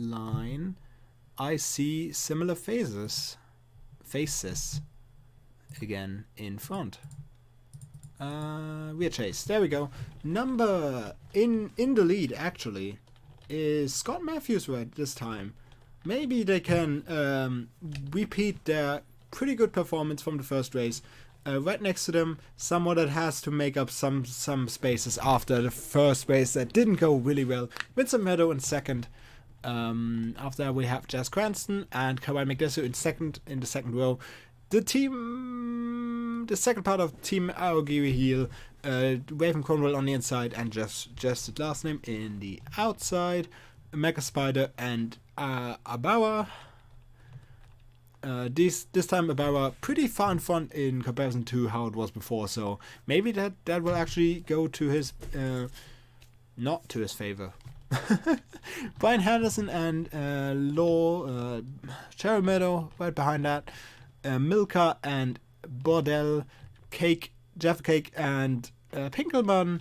line, I see similar faces again in front. We're chased. There we go. Number in the lead actually is Scott Matthews right this time. Maybe they can repeat their pretty good performance from the first race. Right next to them, someone that has to make up some spaces after the first race that didn't go really well. Vincent Meadow in second. After that we have Jazz Cranston and Kawhi McDessu in the second row. The second part of Team Aogiri Heel, Raven Cornwell on the inside and just the last name in the outside. Mega Spider and Abawa. This time Abawa pretty far in front in comparison to how it was before, so maybe that will actually go to his not to his favor. Brian Henderson and Cherry Meadow right behind that. Milka and Bordell, Jeff Cake and Pinkelman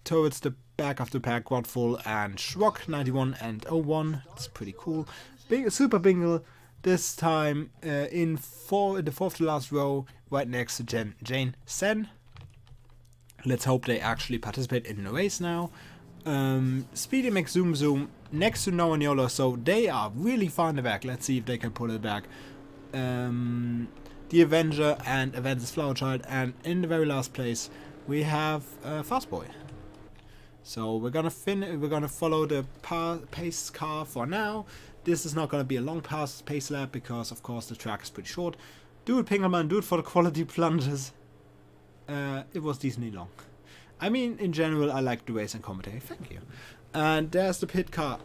towards the back of the pack. Godful and Schrock 91 and 01. It's pretty cool. Super Bingle this time in the fourth to last row, right next to Jane Sen. Let's hope they actually participate in the race now. Speedy McZoom next to Noah Niolo, so they are really far in the back. Let's see if they can pull it back. The Avenger and Avengers Flower Child, and in the very last place we have Fast Boy. So we're gonna follow the pace car for now. This is not gonna be a long pace lap because of course the track is pretty short. Do it, Pingelman, do it for the quality plunges. It was decently long. I mean, in general, I like the race and commentary. Thank you. And there's the pit car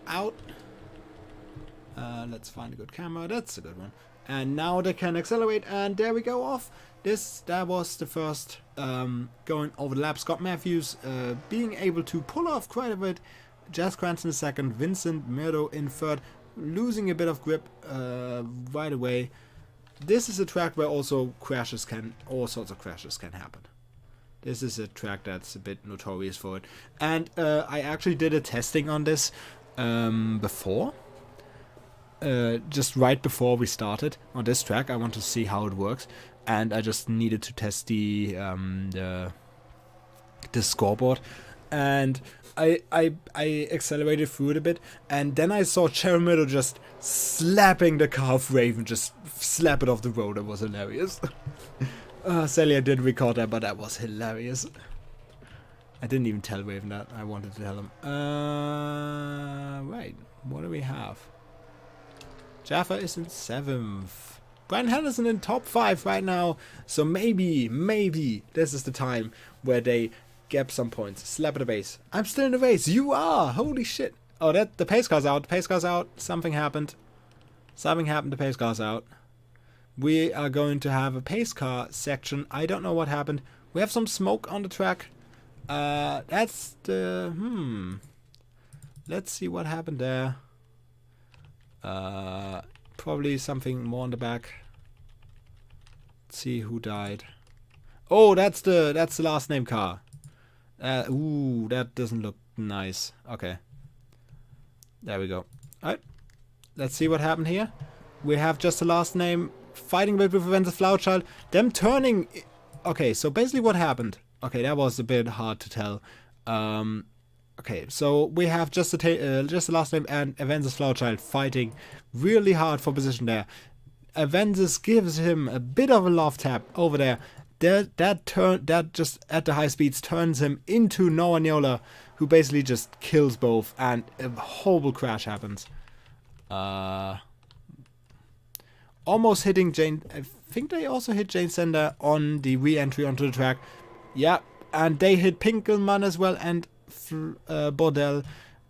out. Let's find a good camera. That's a good one. And now they can accelerate, and there we go off. That was the first going over the lap. Scott Matthews being able to pull off quite a bit. Jazz Cranston in second. Vincent Meadow in third, losing a bit of grip right away. This is a track where all sorts of crashes can happen. This is a track that's a bit notorious for it. And I actually did a testing on this before. Just right before we started on this track. I want to see how it works. And I just needed to test the scoreboard. And I accelerated through it a bit. And then I saw Cherry Meadow just slapping the car of Raven. Just slap it off the road. It was hilarious. Sadly, I didn't record that, but that was hilarious. I didn't even tell Raven that. I wanted to tell him. Right. What do we have? Jaffa is in 7th. Brian Henderson in top 5 right now. So maybe this is the time where they get some points. Slap at the base. I'm still in the race. You are. Holy shit. Oh, the pace car's out. The pace car's out. Something happened. The pace car's out. We are going to have a pace car section. I don't know what happened. We have some smoke on the track. That's the... Let's see what happened there. Probably something more on the back. Let's see who died. Oh, that's the last name car. Ooh, that doesn't look nice. Okay. There we go. Alright. Let's see what happened here. We have just the last name fighting with Avengers Flower Child. Them turning... Okay, so basically what happened... Okay, that was a bit hard to tell. Okay, so we have just the last name and Avengers Flower Child fighting really hard for position there. Avengers gives him a bit of a love tap over there. That just at the high speeds turns him into Noah Niola, who basically just kills both, and a horrible crash happens. Almost hitting Jane. I think they also hit Jane Sender on the re-entry onto the track. Yeah, and they hit Pinkelman as well, and Bordell.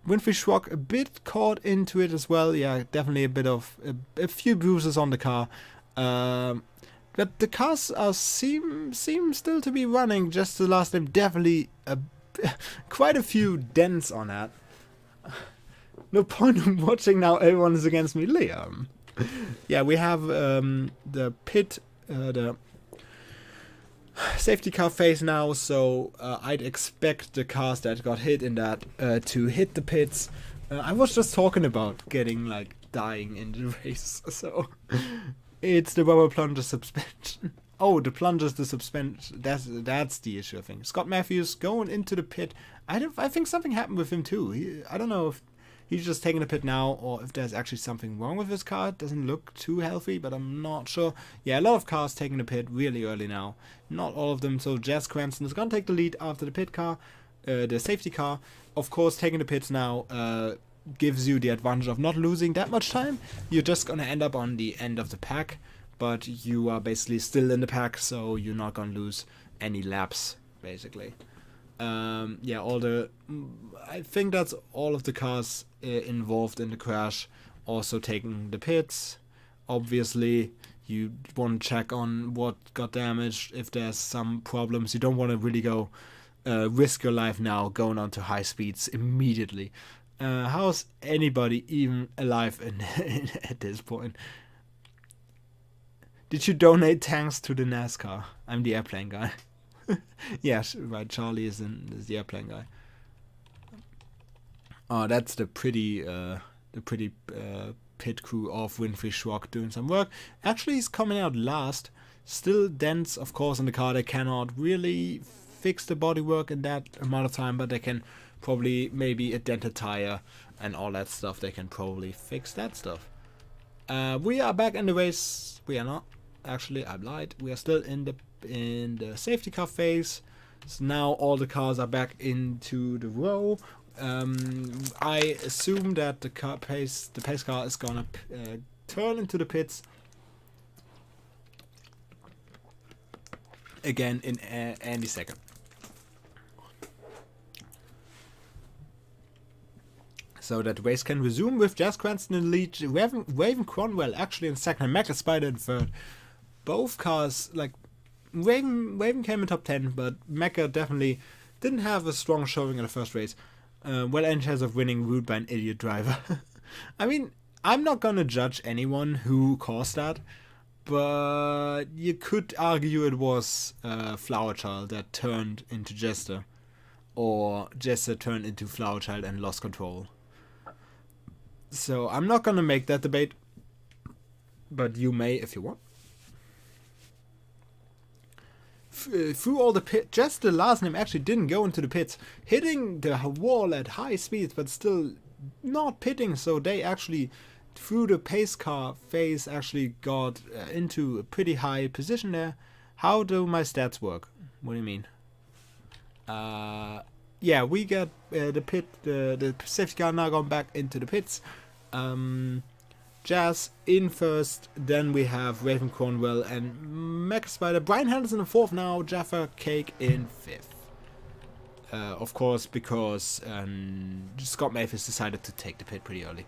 Winfrey Schrock a bit caught into it as well. Yeah, definitely a bit of a few bruises on the car. But the cars seem still to be running. Just the last name, definitely quite a few dents on that. No point in watching now. Everyone is against me, Liam. Yeah, we have the pit, the safety car phase now, so I'd expect the cars that got hit in that to hit the pits. I was just talking about getting like dying in the race, so it's the rubber plunger suspension. Oh, the plunger's the suspension. That's the issue, I think. Scott Matthews going into the pit. I think something happened with him too. I don't know if he's just taking the pit now or if there's actually something wrong with his car. It doesn't look too healthy, but I'm not sure. Yeah, a lot of cars taking the pit really early now. Not all of them. So Jazz Cranston is gonna take the lead after the pit car, the safety car. Of course, taking the pits now gives you the advantage of not losing that much time. You're just gonna end up on the end of the pack, but you are basically still in the pack, so you're not gonna lose any laps, basically. Yeah, I think that's all of the cars involved in the crash also taking the pits. Obviously, you want to check on what got damaged, if there's some problems. You don't want to really go risk your life now going on to high speeds immediately. How's anybody even alive at this point? Did you donate tanks to the NASCAR? I'm the airplane guy. Yes, right. Charlie is the airplane guy. Oh, that's the pretty pit crew of Winfrey Schrock doing some work. Actually, he's coming out last. Still dents, of course, in the car. They cannot really fix the bodywork in that amount of time, but they can probably maybe a dented tire and all that stuff. They can probably fix that stuff. We are back in the race. We are not. Actually, I lied. We are still in the safety car phase. So now all the cars are back into the row. I assume that the pace car is gonna turn into the pits again in any second. So that the race can resume with Jazz Cranston in the lead, Raven Cronwell actually in second, and Mecha Spider in third. Both cars, like, Raven came in top 10, but Mecha definitely didn't have a strong showing in the first race. Well, any chance of winning ruled by an idiot driver. I mean, I'm not gonna judge anyone who caused that, but you could argue it was Flower Child that turned into Jester, or Jester turned into Flower Child and lost control. So I'm not gonna make that debate, but you may if you want. Through all the pits, just the last name actually didn't go into the pits, hitting the wall at high speeds, but still not pitting. So they actually, through the pace car phase, actually got into a pretty high position there. How do my stats work? What do you mean? Yeah, we got the safety car now gone back into the pits. Jazz in first, then we have Raven Cornwell and Mecha Spider. Brian Henderson in fourth now, Jaffa Cake in fifth. Of course, because Scott Mathis decided to take the pit pretty early.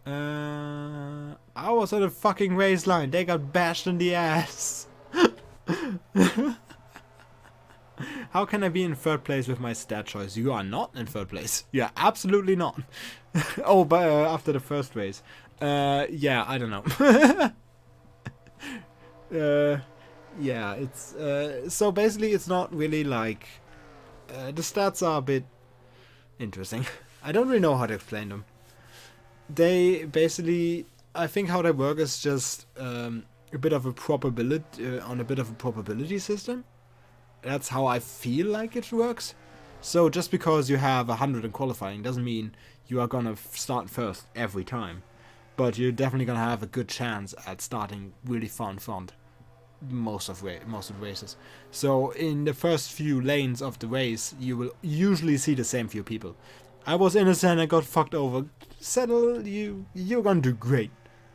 I was on a fucking race line. They got bashed in the ass. How can I be in third place with my stat choice? You are not in third place. You are absolutely not. Oh, but after the first race. Yeah, I don't know. Yeah, it's so basically it's not really like the stats are a bit interesting. I don't really know how to explain them. They basically, I think how they work is just a bit of a probability on a bit of a probability system. That's how I feel like it works. So just because you have 100 in qualifying doesn't mean you are gonna start first every time, but you're definitely gonna have a good chance at starting really far in front most of the races. So in the first few lanes of the race, you will usually see the same few people. I was innocent, I got fucked over. Settle, you're gonna do great.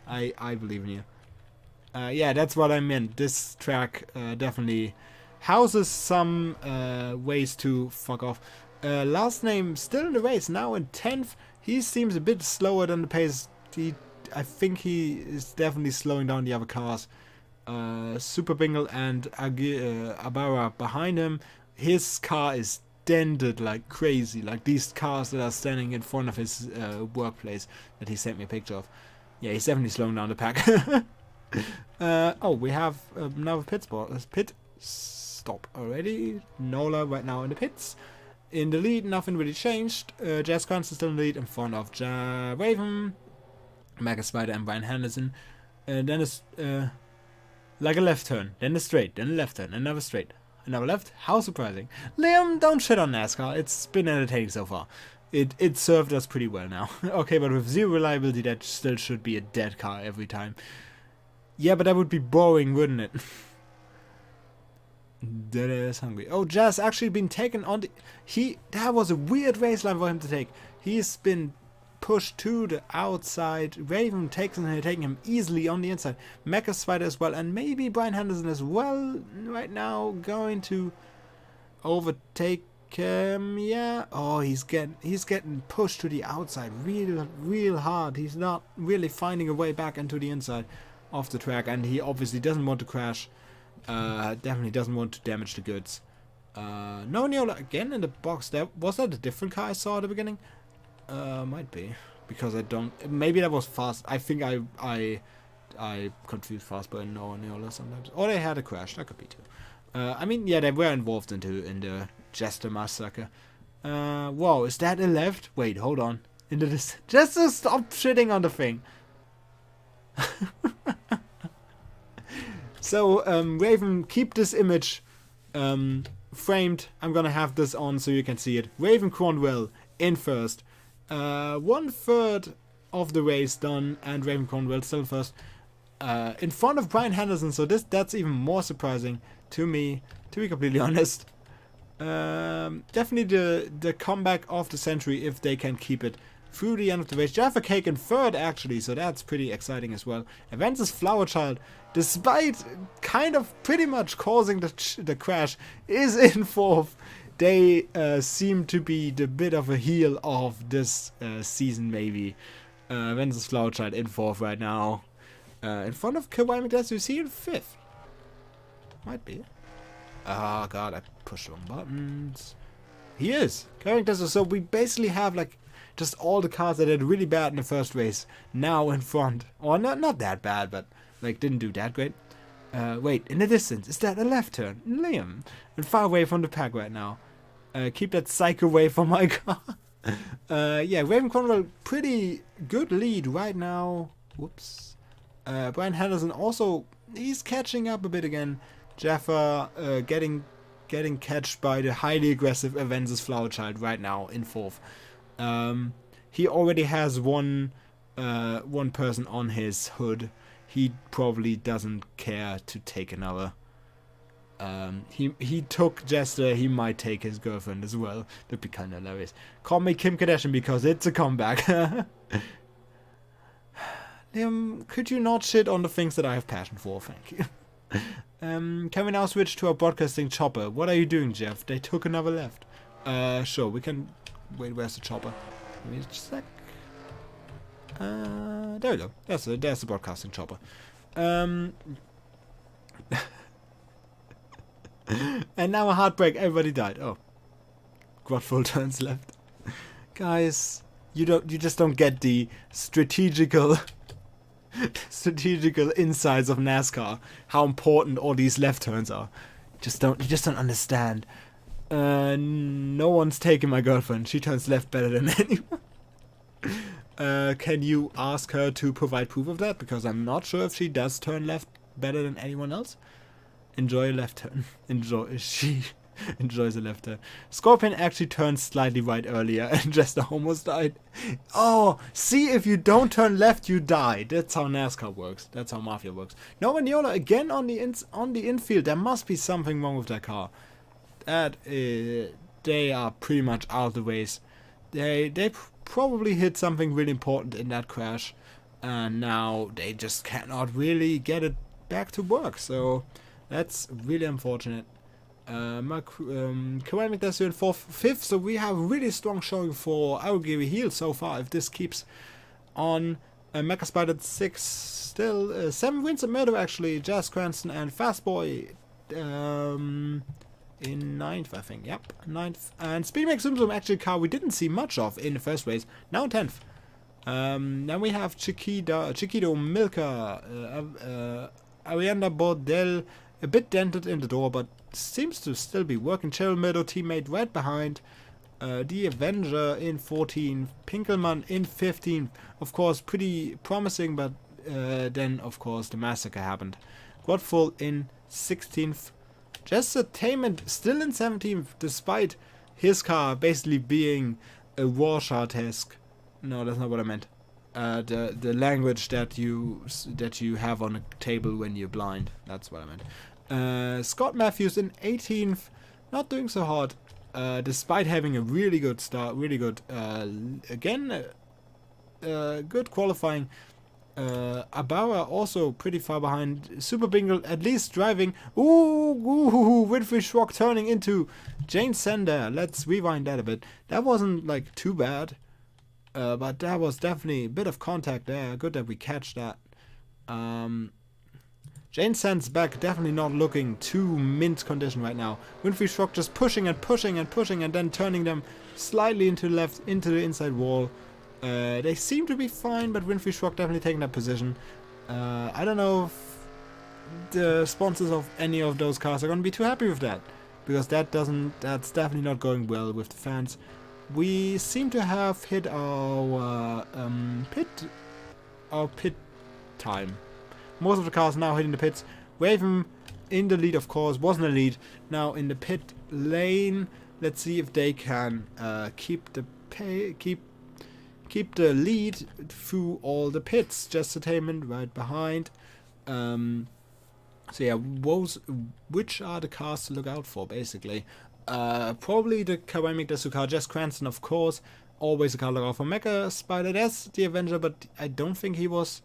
I believe in you. Yeah, that's what I meant. This track definitely houses some ways to fuck off. Last name still in the race, now in 10th. He seems a bit slower than the pace. I think he is definitely slowing down the other cars. Super Bingle and Abara behind him. His car is dented like crazy, like these cars that are standing in front of his workplace that he sent me a picture of. Yeah, he's definitely slowing down the pack. Oh, we have another pit stop already. Nola right now in the pits. in the lead, nothing really changed. Jazz Cranston still in the lead in front of Raven, Mega Spider, and Brian Henderson. Then it's like a left turn, then a straight, then a left turn, another straight, another left. How surprising. Liam, don't shit on NASCAR. It's been entertaining so far. It served us pretty well now. Okay, but with zero reliability, that still should be a dead car every time. Yeah, but that would be boring, wouldn't it? That is hungry. Oh, Jazz actually been taken on the... That was a weird race line for him to take. He's been pushed to the outside. Raven taking him easily on the inside. Mecha Spider as well. And maybe Brian Henderson as well right now going to overtake him. Yeah. Oh, he's getting pushed to the outside real hard. He's not really finding a way back into the inside of the track. And he obviously doesn't want to crash. Definitely doesn't want to damage the goods. No Neola again in the box there. Was that a different car I saw at the beginning? Might be. Because I don't... Maybe that was fast. I think I confused Fastboy and Neola sometimes. Or they had a crash. That could be too. I mean, yeah, they were involved in the Jester massacre. Whoa, is that a left? Wait, hold on. Into this... Just to stop shitting on the thing. So, Raven, keep this image framed. I'm gonna have this on so you can see it. Raven Cronwell in first. 1/3 of the race done, and Raven Cronwell still first. In front of Brian Henderson, so that's even more surprising to me, to be completely honest. Definitely the comeback of the century if they can keep it through the end of the race. Jaffa Cake in third, actually, so that's pretty exciting as well. Aventus Flower Child, despite kind of pretty much causing the crash, is in fourth. They seem to be the bit of a heel of this season, maybe. Aventus Flower Child in fourth right now. In front of Kawaii McDess, you see in fifth. Might be. Oh god, I pushed the wrong buttons. He is. Kawaii McDess, so we basically have like just all the cars that did really bad in the first race now in front. Or not that bad, but like didn't do that great. Wait, in the distance, is that a left turn? Liam. And far away from the pack right now. Keep that psych away from my car. Yeah, Raven Conwell, pretty good lead right now. Whoops. Brian Henderson also, he's catching up a bit again. Jaffa getting catched by the highly aggressive Aventus Flower Child right now in fourth. He already has one person on his hood. He probably doesn't care to take another. He took Jester. He might take his girlfriend as well. That'd be kind of hilarious. Call me Kim Kardashian because it's a comeback. Liam, could you not shit on the things that I have passion for? Thank you. Can we now switch to our broadcasting chopper? What are you doing, Jeff? They took another left. Sure, we can... Wait, where's the chopper? Give me just a sec. There we go. There's the broadcasting chopper. And now a heartbreak. Everybody died. Oh, Grotful turns left. Guys, you just don't get the strategical insides of NASCAR. How important all these left turns are. You just don't understand. No one's taking my girlfriend. She turns left better than anyone. Can you ask her to provide proof of that? Because I'm not sure if she does turn left better than anyone else. Enjoy a left turn. She enjoys a left turn. Scorpion actually turned slightly right earlier and just almost died. Oh, see, if you don't turn left, you die. That's how NASCAR works. That's how Mafia works. No, Maniola again on the infield. There must be something wrong with that car. They are pretty much out of the race. They probably hit something really important in that crash, and now they just cannot really get it back to work. So that's really unfortunate. Kawaii McDess in fifth, so we have a really strong showing for Aogiri Heel so far. If this keeps on, Mecha Spider 6, still 7 wins at MIRD actually. Jazz Cranston and Fastboy in 9th, I think. Yep, 9th. And Speedmax Zoom Zoom, actually a car we didn't see much of in the first race. Now 10th. Then we have Chiquito Milka, Arianda Bordel, a bit dented in the door, but seems to still be working. Cheryl Murdo teammate right behind. The Avenger in 14th. Pinkelman in 15th. Of course, pretty promising, but then, of course, the massacre happened. Godfall in 16th. Jestertainment still in 17th, despite his car basically being a Rorschach-esque. No, that's not what I meant. The language that you have on a table when you're blind. That's what I meant. Scott Matthews in 18th, not doing so hot, despite having a really good start, really good. Good qualifying. Abauer also pretty far behind. Super Bingle at least driving. Winfrey Schrock turning into Jane Sender. Let's rewind that a bit. That wasn't like too bad. But that was definitely a bit of contact there. Good that we catch that. Jane Sand's back, definitely not looking too mint condition right now. Winfrey Schrock just pushing and pushing and pushing and then turning them slightly into the left, into the inside wall. They seem to be fine, but Winfrey Schrock definitely taking that position. I don't know if the sponsors of any of those cars are going to be too happy with that, because that's definitely not going well with the fans. We seem to have hit our pit time. Most of the cars now hitting the pits. Raven in the lead, of course, was in the lead. Now in the pit lane. Let's see if they can keep the lead through all the pits. Jestertainment right behind. So yeah, which are the cars to look out for, basically? Probably the Ceramic Desuka, Jess Cranston, of course. Always a car to look out for. Mecha Spider, that's the Avenger, but I don't think he was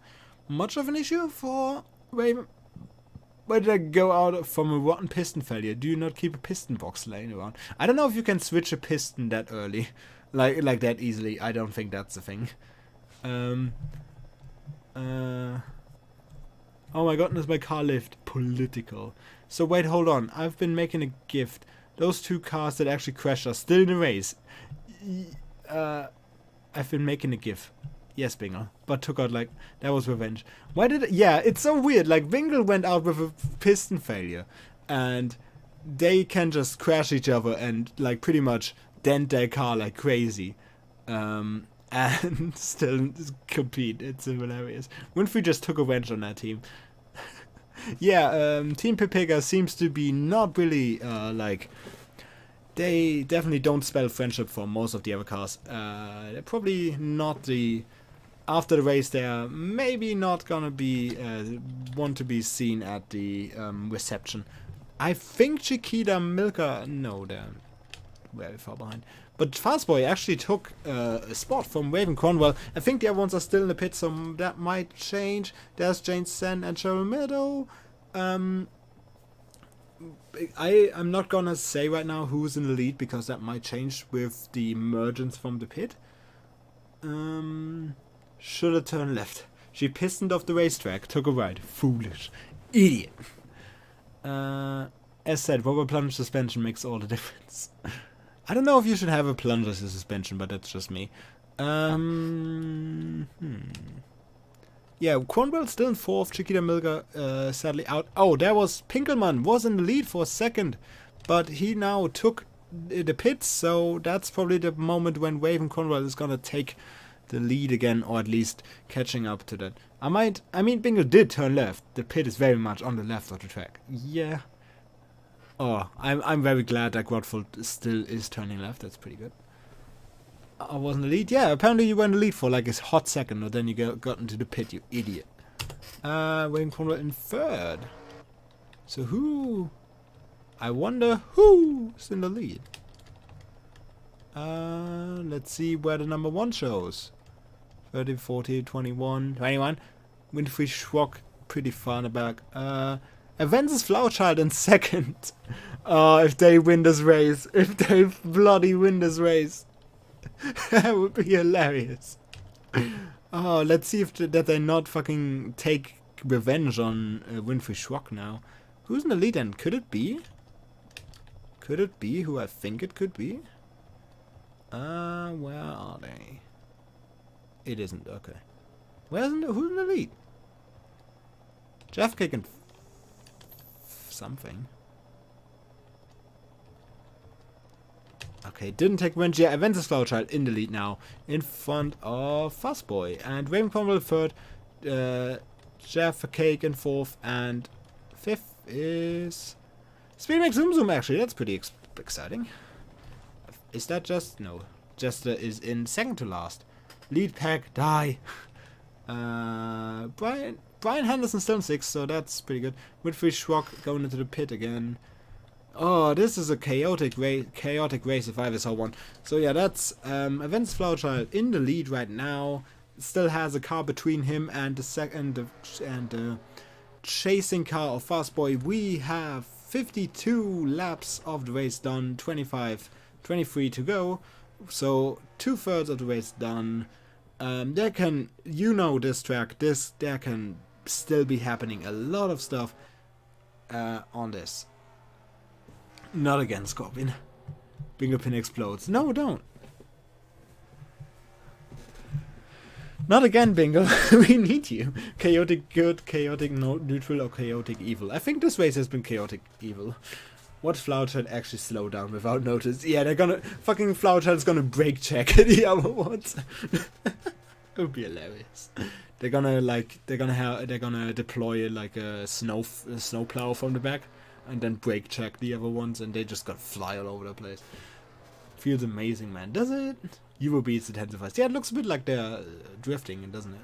much of an issue for Raven. Where did I go out from a rotten piston failure? Do you not keep a piston box laying around? I don't know if you can switch a piston that early. Like that easily. I don't think that's a thing. Oh my goodness, my car lift. Political. So wait, hold on. I've been making a gift. Those two cars that actually crashed are still in the race. I've been making a gif. Yes, Bingle. But took out, like, that was revenge. Why did it? Yeah, it's so weird. Like, Bingle went out with a piston failure. And they can just crash each other and, like, pretty much dent their car like crazy. And still compete. It's hilarious. Winfrey just took a wrench on that team. Yeah, Team Pepega seems to be not really, like... They definitely don't spell friendship for most of the other cars. They're probably not the... After the race, they're maybe not gonna be want to be seen at the reception. I think Chiquita, Milka... No, they're very far behind. But Fastboy actually took a spot from Raven Cornwell. I think the other ones are still in the pit, so that might change. There's Jane Sen and Cheryl Meadow. I'm not gonna say right now who's in the lead, because that might change with the emergence from the pit. Should have turned left. She pistoned off the racetrack, took a right. Foolish. Idiot. As said, rubber plunge suspension makes all the difference. I don't know if you should have a plunger as a suspension, but that's just me. Yeah, Cornwell still in fourth. Chiquita Milga sadly out. Oh, there was Pinkelman, was in the lead for a second, but he now took the pits, so that's probably the moment when Raven Cornwell is gonna take the lead again, or at least catching up to that. I mean, Bingle did turn left. The pit is very much on the left of the track. Yeah. Oh, I'm very glad that Godfall still is turning left. That's pretty good. I was in the lead. Yeah, apparently you were in the lead for like a hot second, or then you got into the pit, you idiot. Wayne Cornwell in third. So who? I wonder who's in the lead. Let's see where the number one shows. 30, 40, 21, 21. Winfrey Schrock, pretty far in the back. Aventus Flowerchild in second. Oh, if they win this race. If they bloody win this race. That would be hilarious. Oh, let's see if that they not fucking take revenge on Winfrey Schrock now. Who's in the lead then? Could it be? Could it be who I think it could be? Where are they? It isn't, okay. Who's in the lead? Jeff Cake and something. Okay. Okay, didn't take revenge. Yeah, Aventus Flowerchild in the lead now, in front of Fuzzboy. And Raven Cromwell third, Jeff Cake in fourth, and fifth is Speedmax Zoom Zoom, actually. That's pretty exciting. Is that just? No. Jester is in second to last. Lead pack, die. Brian Henderson still in sixth, so that's pretty good. Winfrey Schrock going into the pit again. Oh, this is a chaotic race if I ever saw one. So yeah, that's Aventus Flowerchild in the lead right now. Still has a car between him and the chasing car of Fastboy. We have 52 laps of the race done, 23 to go. So 2/3 of the race done. There can, this track, there can still be happening a lot of stuff on this. Not again, Scorpion. Bingo pin explodes. No, don't. Not again, Bingo. We need you. Chaotic good, chaotic neutral, or chaotic evil. I think this race has been chaotic evil. What Flowerchild actually slow down without notice? Yeah, they're gonna fucking Flowerchild's gonna brake check the other ones. It would be hilarious. They're gonna deploy like a snowplow from the back, and then brake check the other ones, and they just gotta fly all over the place. Feels amazing, man. Does it? Euro beats intensifies. Yeah, it looks a bit like they're drifting, doesn't it?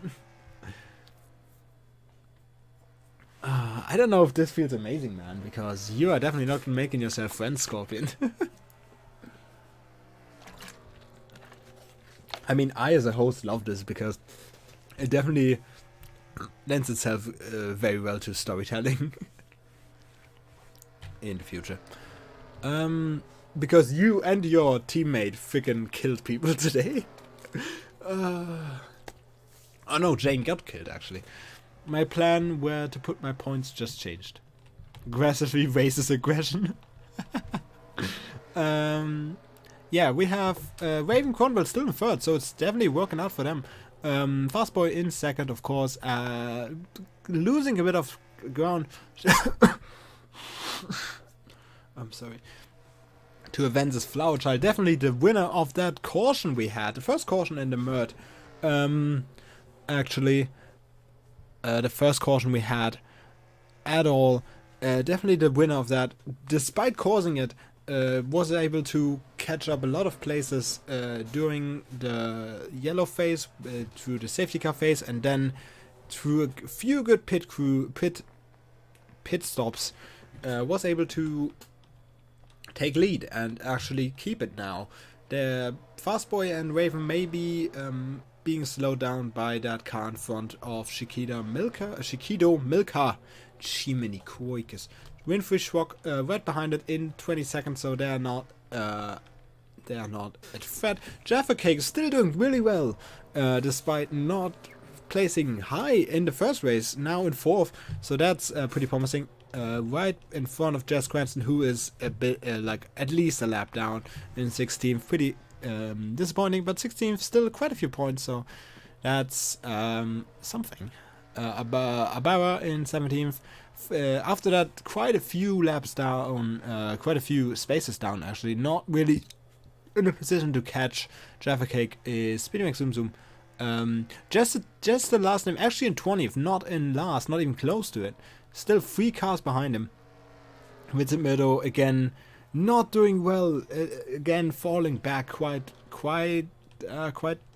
I don't know if this feels amazing, man, because you are definitely not making yourself friends, Scorpion. I mean, I as a host love this because it definitely lends itself very well to storytelling in the future. Because you and your teammate freaking killed people today. Oh no, Jane got killed actually. My plan where to put my points just changed. Aggressively raises aggression. Yeah, we have Raven Cromwell still in third, so it's definitely working out for them. Fastboy in second, of course. Losing a bit of ground. I'm sorry. To Aventus Flowerchild. Definitely the winner of that caution we had. The first caution in the MIRD. Actually. The first caution we had at all. Definitely the winner of that. Despite causing it, was able to catch up a lot of places during the yellow phase, through the safety car phase, and then through a few good pit stops, was able to take lead and actually keep it now. The Fastboy and Raven may be being slowed down by that car in front of Shikido Milka, Chimney Quakers. Winfrey Schrock right behind it in 20 seconds, so they are not at threat. Jaffa Cake is still doing really well, despite not placing high in the first race, now in fourth, so that's pretty promising. Right in front of Jess Cranston, who is a bit like at least a lap down in 16th. Pretty disappointing, but 16th still quite a few points, so that's something. Abara in 17th. After that, quite a few laps down, quite a few spaces down actually, not really in a position to catch Jaffa Cake is Speedmax Zoom Zoom. Just the last name, actually in 20th, not in last, not even close to it. Still 3 cars behind him. Vincent Meadow again not doing well, again falling back quite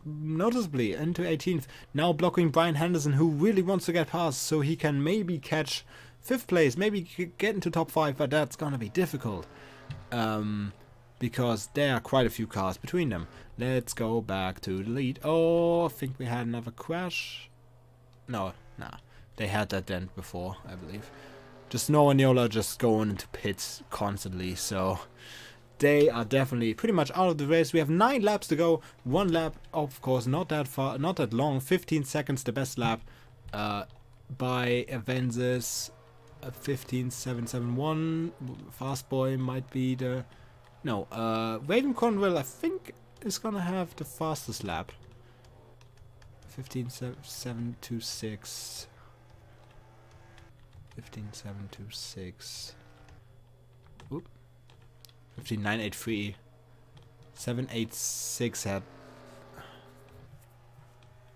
noticeably into 18th. Now blocking Brian Henderson, who really wants to get past, so he can maybe catch 5th place, maybe get into top 5, but that's gonna be difficult. Because there are quite a few cars between them. Let's go back to the lead. Oh, I think we had another crash. No, nah. They had that dent before, I believe. Just Snow and Yola just going into pits constantly, so they are definitely pretty much out of the race. We have 9 laps to go. 1 lap, of course, not that far, not that long. 15 seconds, the best lap by Aventus. 15.771. Fastboy might be the... No, Raven Conwell, I think, is gonna have the fastest lap. 15.726. 15.726. Oop. 15.983. 786 had.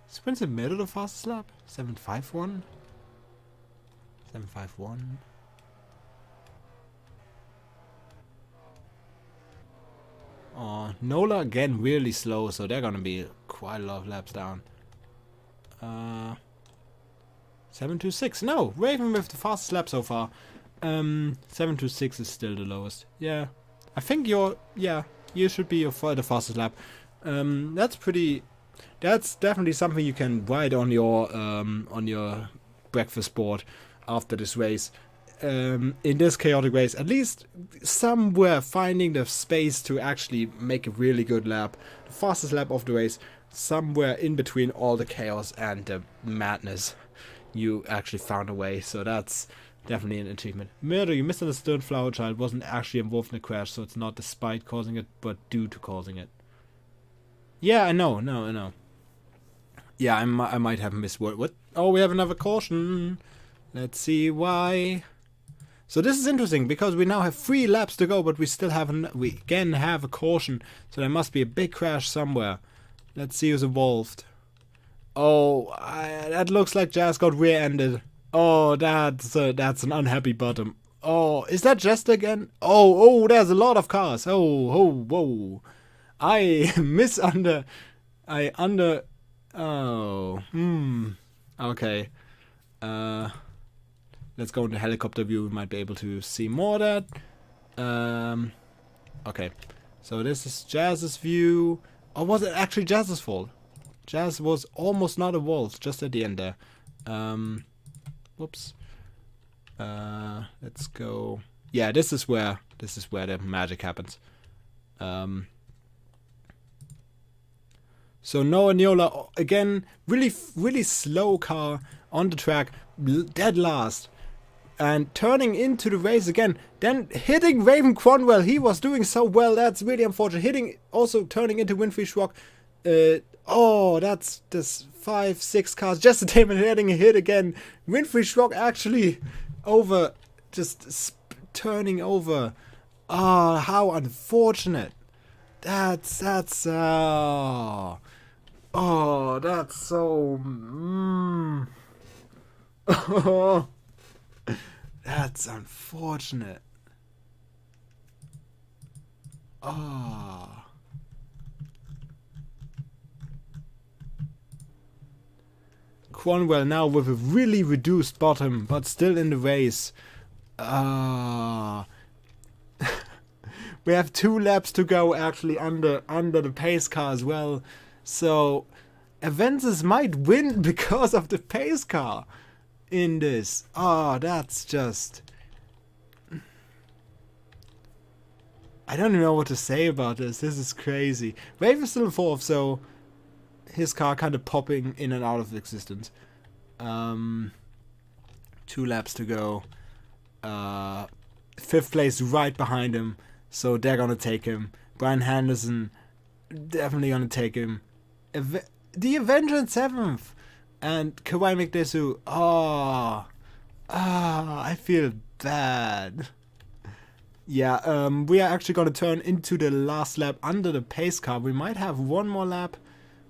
Is Winston Middle the fastest lap? 751? 751. Oh, Nola again really slow, so they're gonna be quite a lot of laps down. 726. No, Raven with the fastest lap so far. 726 is still the lowest. Yeah, I think you should be the fastest lap. That's pretty. That's definitely something you can write on your breakfast board after this race. In this chaotic race, at least somewhere finding the space to actually make a really good lap, the fastest lap of the race, somewhere in between all the chaos and the madness, you actually found a way. So that's definitely an achievement. Murder, you misunderstood. Flower Child wasn't actually involved in the crash, so it's not despite causing it, but due to causing it. Yeah, I know. Yeah, I might have misworded. What? Oh, we have another caution. Let's see why. So this is interesting because we now have 3 laps to go, but we still we again have a caution. So there must be a big crash somewhere. Let's see who's involved. Oh, that looks like Jazz got rear-ended. Oh, that's an unhappy bottom. Oh, is that Jester again? Oh, there's a lot of cars. Oh, whoa. Okay. Let's go into helicopter view. We might be able to see more of that. Okay. So this is Jazz's view. Or was it actually Jazz's fault? Jazz was almost not involved, just at the end there. Whoops. Let's go. Yeah, this is where the magic happens. So Noah Neola again, really slow car on the track, dead last. And turning into the race again, then hitting Raven Cronwell. He was doing so well. That's really unfortunate. Turning into Winfrey Schrock. That's 5-6 cars. Just a time and hitting a hit again. Winfrey Schrock actually turning over. Oh, how unfortunate. That's so. Oh. That's unfortunate. Cronwell now with a really reduced bottom, but still in the race. We have 2 laps to go actually under the pace car as well. So Avensis might win because of the pace car in this. That's just... I don't even know what to say about this. This is crazy. Wave is still in 4th, so his car kind of popping in and out of existence. 2 laps to go. 5th place right behind him, so they're gonna take him. Brian Henderson definitely gonna take him. The Avenger in 7th. And Kawhi McDesu, I feel bad. Yeah, we are actually going to turn into the last lap under the pace car. We might have 1 more lap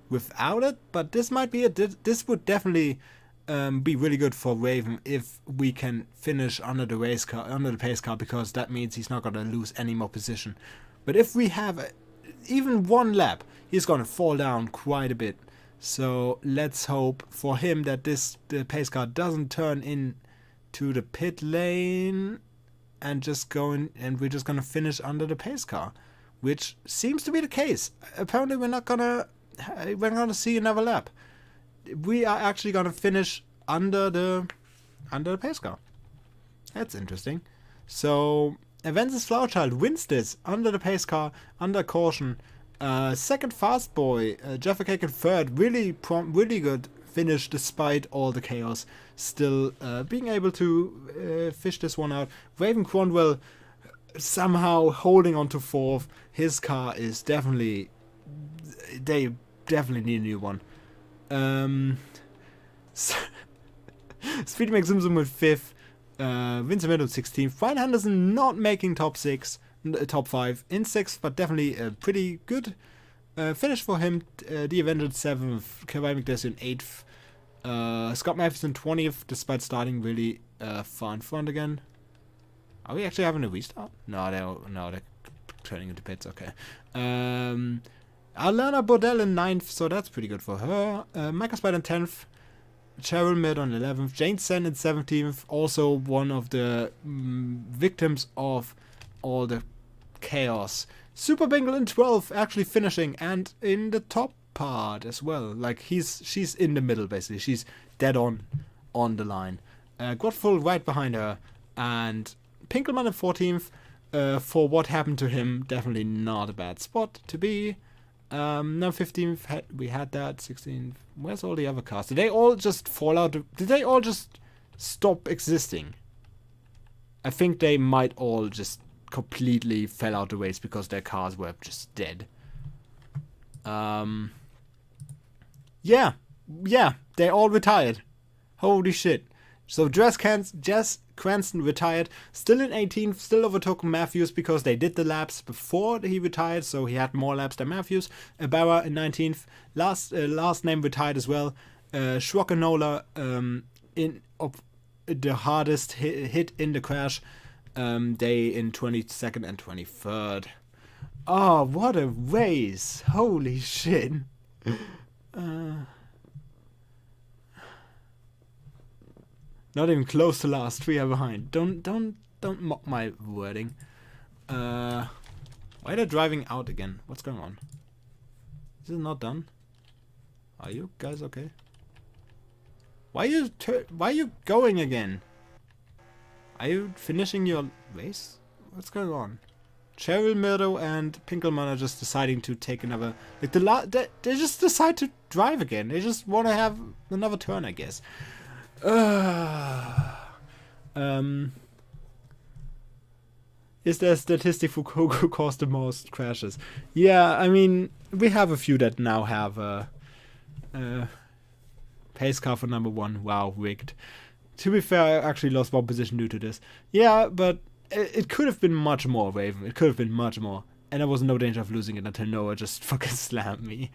without it, but this might be it. This would definitely be really good for Raven if we can finish under the pace car, because that means he's not going to lose any more position. But if we have even 1 lap, he's going to fall down quite a bit. So let's hope for him that the pace car doesn't turn into the pit lane and we're just gonna finish under the pace car, which seems to be the case. Apparently we're gonna see another lap. We are actually gonna finish under the pace car. That's interesting. So Avensis Flowerchild wins this under the pace car, under caution. Second Fast Boy, Jaffa Cake in 3rd, really good finish despite all the chaos. Still being able to fish this one out. Raven Cronwell somehow holding on to 4th. His car is they definitely need a new one. Speedy McZimzum with 5th. Vincent Meadow 16th. Brian Henderson not making top 6. top 5 in 6th, but definitely a pretty good finish for him. The Avenger 7th, Kawhi McDessie in 8th, Scott Matthews in 20th, despite starting really far in front again. Are we actually having a restart? No, they're turning into pits. Okay. Alana Bordell in 9th, so that's pretty good for her. Micah Spider in 10th. Cheryl Mid on 11th. Jane Sen in 17th. Also one of the victims of all the chaos. Super Bingle in 12th, actually finishing and in the top part as well. Like she's in the middle basically. She's dead on the line. Godful right behind her, and Pinkelman in 14th. For what happened to him, definitely not a bad spot to be. Now 15th, we had that. 16th, where's all the other cars? Did they all just fall out? Did they all just stop existing? I think they might all just completely fell out the race because their cars were just dead. Yeah, they all retired. Holy shit. So Jess Cranston retired, still in 18th, still overtook Matthews because they did the laps before he retired, so he had more laps than Matthews. Barra in 19th, last name retired as well. Schwackenola in the hardest hit in the crash day in 22nd and 23rd. Oh, what a race! Holy shit! Not even close to last. 3 are behind. Don't mock my wording. Why are they driving out again? What's going on? Is it not done? Are you guys okay? Why are you going again? Are you finishing your race? What's going on? Cheryl Murdo and Pinkelman are just deciding to take another. Like they just decide to drive again. They just want to have another turn, I guess. Is there a statistic for who caused the most crashes? Yeah, I mean, we have a few that now have a pace car for number 1. Wow, rigged. To be fair, I actually lost 1 position due to this. Yeah, but it could have been much more, Raven. It could have been much more. And there was no danger of losing it until Noah just fucking slammed me.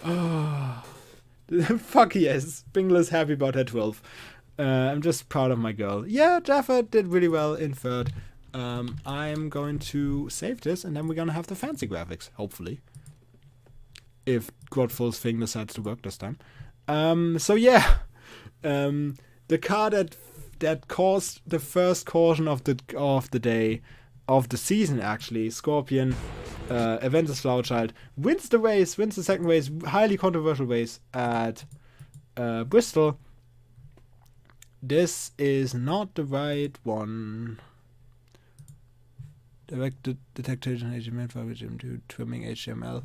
Oh. Fuck yes. Bingler's happy about her 12. I'm just proud of my girl. Yeah, Jaffa did really well in 3rd. I'm going to save this, and then we're gonna have the fancy graphics, hopefully. If Godful's thing decides to work this time. So yeah. The car that caused the first caution of the day, of the season actually, Scorpion, Aventus Flowerchild, wins the race, wins the second race, highly controversial race at Bristol. This is not the right one. Direct detection HTML for regime to trimming HTML.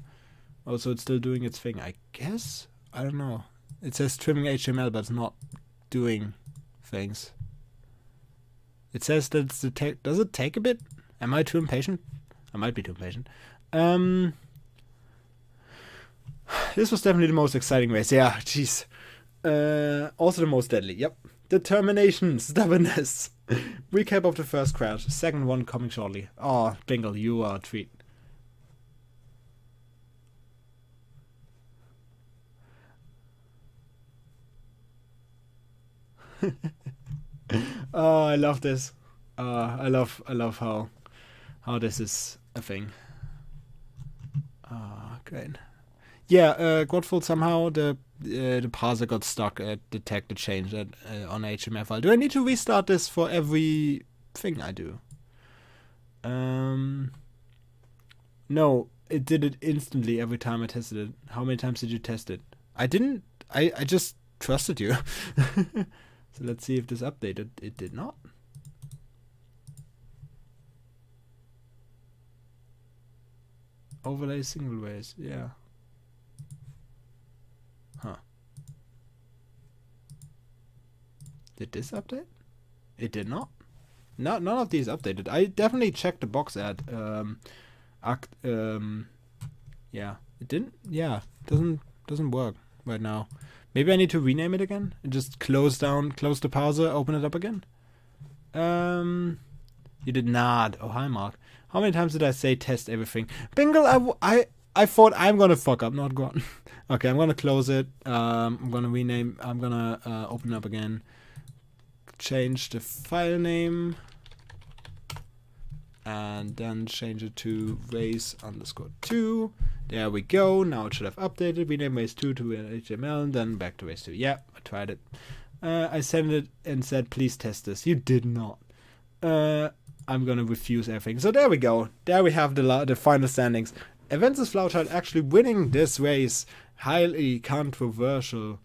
Also, it's still doing its thing, I guess? I don't know. It says trimming HTML, but it's not doing things. It says that it's does it take a bit? Am I too impatient? I might be too impatient. This was definitely the most exciting race. Yeah, jeez. Also the most deadly. Yep. Determination, stubbornness. Recap of the first crash. Second one coming shortly. Oh, Bingle, you are a treat. Oh, I love this. I love how this is a thing. Great. Yeah, Godful somehow the parser got stuck at detect the change on HTML file. Do I need to restart this for every thing I do? No, it did it instantly every time I tested it. How many times did you test it? I didn't. I just trusted you. So let's see if this updated. It did not. Overlay single ways, yeah. Huh. Did this update? It did not. No, none of these updated. I definitely checked the box ad. Yeah, it didn't. Yeah, doesn't work right now. Maybe I need to rename it again and just close the parser, open it up again. You did not. Oh, hi, Mark. How many times did I say test everything? Bingle, I thought I'm gonna fuck up, not gone. Okay, I'm gonna close it. I'm gonna rename. I'm gonna open up again. Change the file name. And then change it to race_2. There we go. Now it should have updated. Rename race2 to HTML and then back to race2. Yeah, I tried it. I sent it and said, please test this. You did not. I'm gonna refuse everything. So there we go. There we have the final standings. Avensis Flauchild actually winning this race. Highly controversial.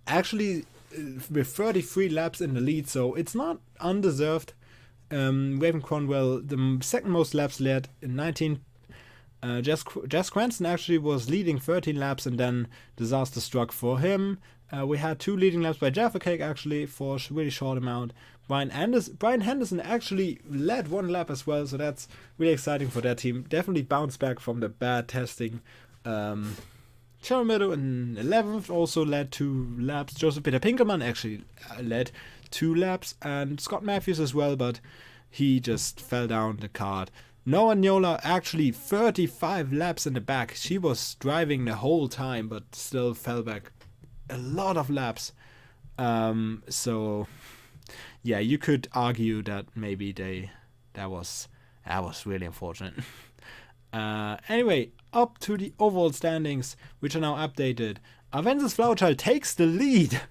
Actually, with 33 laps in the lead, so it's not undeserved. Raven Cronwell, the second most laps led in 19. Jess Cranston actually was leading 13 laps, and then disaster struck for him. We had 2 leading laps by Jaffa Cake actually for a really short amount. Brian Henderson actually led 1 lap as well, so that's really exciting for their team. Definitely bounced back from the bad testing. Cheryl Meadow in 11th also led 2 laps. Joseph Peter Pinkelman actually led 2 laps, and Scott Matthews as well, but he just fell down the cart. Noah Nyola actually 35 laps in the back. She was driving the whole time, but still fell back a lot of laps. So yeah, you could argue that maybe that was really unfortunate. Anyway, up to the overall standings, which are now updated. Avensis Flauchild takes the lead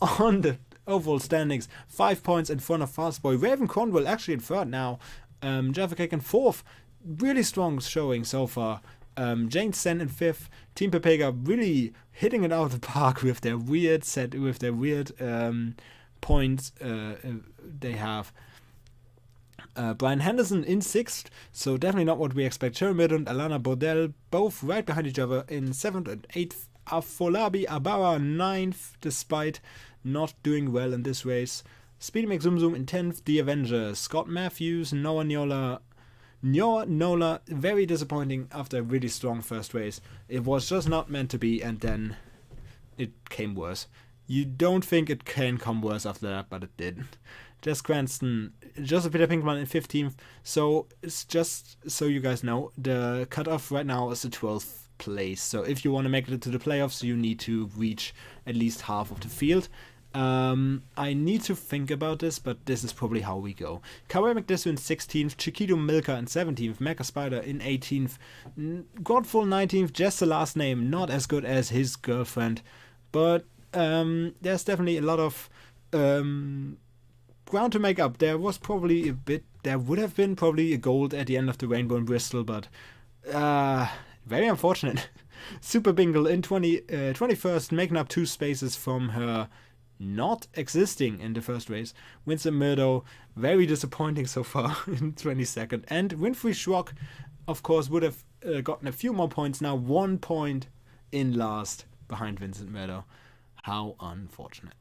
on the overall standings, 5 points in front of Fastboy. Raven Cronwell actually in 3rd now. Jaffa Cake in 4th. Really strong showing so far. Jane Sen in 5th. Team Pepega really hitting it out of the park with their weird points they have. Brian Henderson in 6th, so definitely not what we expect. Cheryl Meadow and Alana Bordell both right behind each other in 7th and 8th. Afolabi Abara 9th, despite not doing well in this race. Speedy McZoom in 10th. The Avengers, Scott Matthews, Noah Nola, very disappointing after a really strong first race. It was just not meant to be, and then it came worse. You don't think it can come worse after that, but it did. Jess Cranston, Joseph Peter Pinkman in 15th. So it's just so you guys know, the cutoff right now is the 12th place. So if you want to make it to the playoffs, you need to reach at least half of the field. I need to think about this, but this is probably how we go. Kawhi McDisu in 16th, Chiquito Milka in 17th, Mecha Spider in 18th, Godful 19th, just the last name, not as good as his girlfriend, but there's definitely a lot of ground to make up. There would have been probably a gold at the end of the rainbow in Bristol, but very unfortunate. Super Bingle in 21st, making up 2 spaces from her not existing in the first race. Winston Murdo, very disappointing so far in 22nd. And Winfrey Schrock, of course, would have gotten a few more points now. 1 point in last behind Vincent Murdo. How unfortunate.